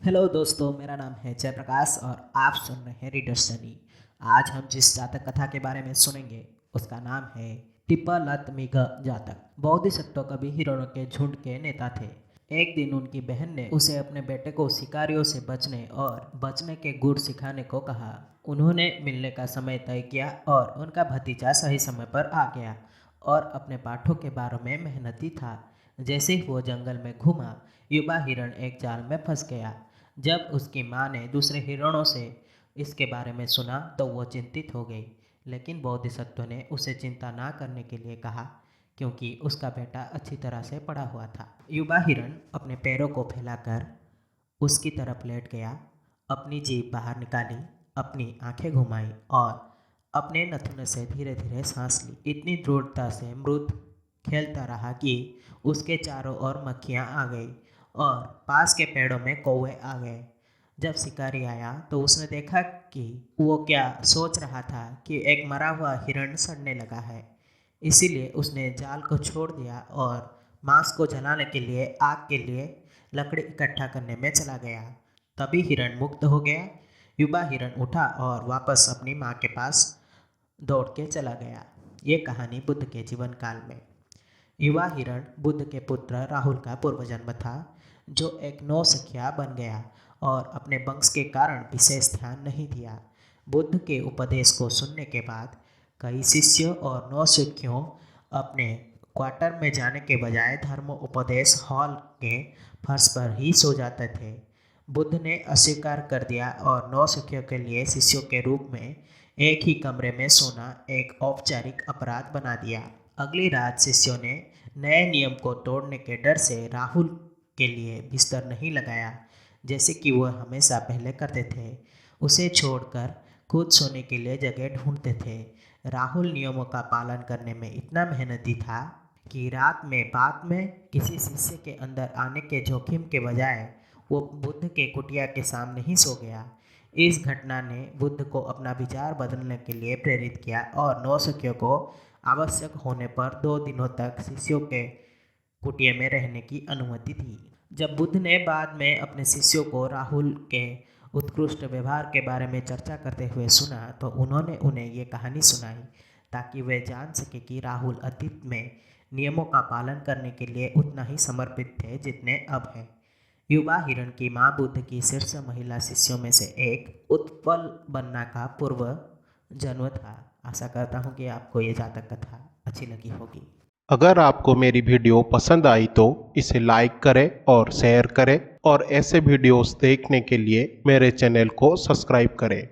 Hello दोस्तों, मेरा नाम है जयप्रकाश और आप सुन रहे हैं रीडर स्टडी। आज हम जिस जातक कथा के बारे में सुनेंगे उसका नाम है टिप्पलतमिग जातक। बोधिसत्व कवि हिरणों के झुंड के नेता थे। एक दिन उनकी बहन ने उसे अपने बेटे को शिकारियों से बचने और बचने के गुर सिखाने को कहा। उन्होंने मिलने का समय तय किया और उनका भतीजा सही समय पर आ गया और अपने पाठों के बारे में मेहनती था। जैसे ही वो जंगल में घूमा, युवा हिरण एक जाल में फंस गया। जब उसकी माँ ने दूसरे हिरणों से इसके बारे में सुना तो वो चिंतित हो गई, लेकिन बोधिसत्व ने उसे चिंता ना करने के लिए कहा, क्योंकि उसका बेटा अच्छी तरह से पढ़ा हुआ था। युवा हिरण अपने पैरों को फैलाकर उसकी तरफ लेट गया, अपनी जीभ बाहर निकाली, अपनी आंखें घुमाई और अपने नथुने से धीरे धीरे सांस ली। इतनी दृढ़ता से मृत खेलता रहा कि उसके चारों ओर मक्खियाँ आ गई और पास के पेड़ों में कौवे आ गए। जब शिकारी आया तो उसने देखा कि वो क्या सोच रहा था कि एक मरा हुआ हिरण सड़ने लगा है। इसीलिए उसने जाल को छोड़ दिया और मांस को जलाने के लिए आग के लिए लकड़ी इकट्ठा करने में चला गया। तभी हिरण मुक्त हो गया। युवा हिरण उठा और वापस अपनी माँ के पास दौड़ के चला गया। ये कहानी बुद्ध के जीवन काल में। युवा हिरण बुद्ध के पुत्र राहुल का पूर्वजन्म था, जो एक नौसिखिया बन गया और अपने वंश के कारण विशेष ध्यान नहीं दिया। बुद्ध के उपदेश को सुनने के बाद कई शिष्यों और नौसिखियों अपने क्वार्टर में जाने के बजाय धर्म उपदेश हॉल के फर्श पर ही सो जाते थे। बुद्ध ने अस्वीकार कर दिया और नौसिखियों के लिए शिष्यों के रूप में एक ही कमरे में सोना एक औपचारिक अपराध बना दिया। अगली रात शिष्यों ने नए नियम को तोड़ने के डर से राहुल के लिए बिस्तर नहीं लगाया, जैसे कि वह हमेशा पहले करते थे। उसे छोड़कर खुद सोने के लिए जगह ढूंढते थे। राहुल नियमों का पालन करने में इतना मेहनती था कि रात में बाद में किसी शिष्य के अंदर आने के जोखिम के बजाय वो बुद्ध के कुटिया के सामने ही सो गया। इस घटना ने बुद्ध को अपना विचार बदलने के लिए प्रेरित किया और नौसिखियों को आवश्यक होने पर 2 दिनों तक शिष्यों के कुटिया में रहने की अनुमति दी। जब बुद्ध ने बाद में अपने शिष्यों को राहुल के उत्कृष्ट व्यवहार के बारे में चर्चा करते हुए सुना तो उन्होंने उन्हें ये कहानी सुनाई, ताकि वे जान सके कि राहुल अतीत में नियमों का पालन करने के लिए उतना ही समर्पित थे जितने अब हैं। युवा हिरण की माँ बुद्ध की शीर्ष महिला शिष्यों में से एक उत्पल बनना का पूर्व जन्म था। आशा करता हूँ कि आपको ये जातक कथा अच्छी लगी होगी। अगर आपको मेरी वीडियो पसंद आई तो इसे लाइक करें और शेयर करें और ऐसे वीडियोस देखने के लिए मेरे चैनल को सब्सक्राइब करें।